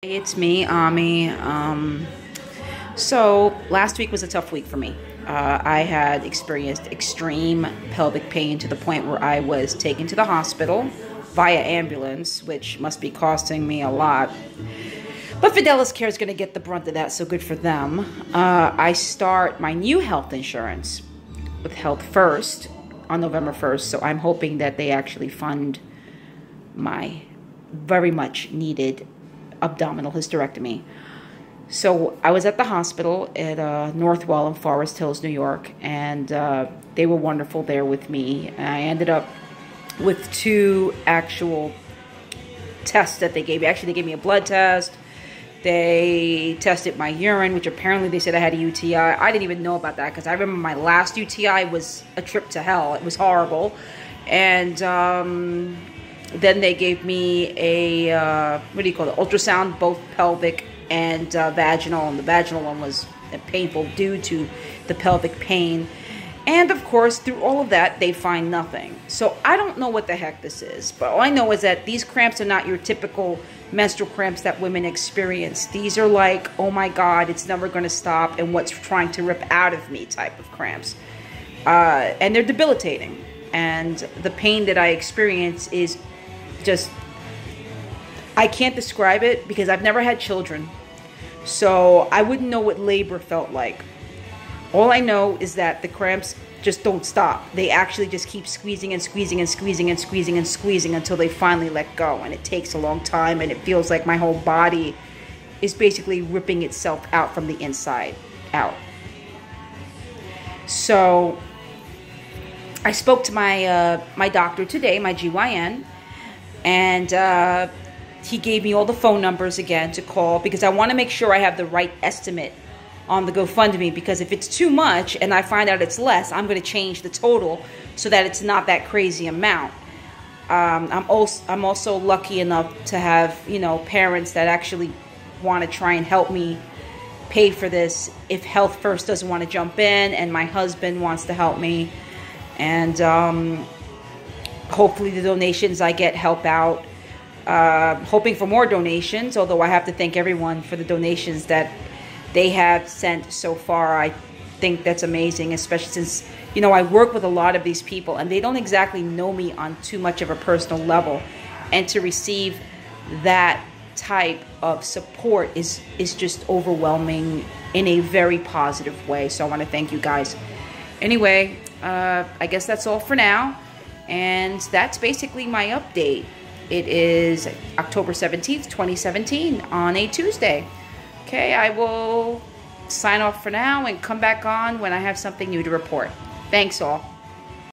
Hey, it's me, Ami. So last week was a tough week for me. I had experienced extreme pelvic pain to the point where I was taken to the hospital via ambulance, which must be costing me a lot. But Fidelis Care is going to get the brunt of that, so good for them. I start my new health insurance with Health First on November 1st, so I'm hoping that they actually fund my very much needed abdominal hysterectomy. So I was at the hospital at Northwell in Forest Hills, New York, and they were wonderful there with me. And I ended up with 2 actual tests that they gave me. Actually, they gave me a blood test. They tested my urine, which apparently they said I had a UTI. I didn't even know about that because I remember my last UTI was a trip to hell. It was horrible. And then they gave me a, ultrasound, both pelvic and vaginal. And the vaginal one was painful due to the pelvic pain. And of course, through all of that, they find nothing. So I don't know what the heck this is. But all I know is that these cramps are not your typical menstrual cramps that women experience. These are like, oh my God, it's never going to stop, and what's trying to rip out of me type of cramps. And they're debilitating. And the pain that I experience is just, I can't describe it because I've never had children. So I wouldn't know what labor felt like. All I know is that the cramps just don't stop. They actually just keep squeezing and squeezing and squeezing and squeezing and squeezing until they finally let go. And it takes a long time, and it feels like my whole body is basically ripping itself out from the inside out. So I spoke to my doctor today, my GYN, and he gave me all the phone numbers again to call because I want to make sure I have the right estimate on the GoFundMe, because if it's too much and I find out it's less, I'm going to change the total so that it's not that crazy amount. I'm also lucky enough to have, parents that actually want to try and help me pay for this if Health First doesn't want to jump in, and my husband wants to help me. And hopefully the donations I get help out. Hoping for more donations, although I have to thank everyone for the donations that they have sent so far. I think that's amazing, especially since, I work with a lot of these people and they don't exactly know me on too much of a personal level. And to receive that type of support is just overwhelming in a very positive way. So I want to thank you guys. Anyway, I guess that's all for now. And that's basically my update. It is October 17th, 2017 on a Tuesday. Okay, I will sign off for now and come back on when I have something new to report. Thanks all.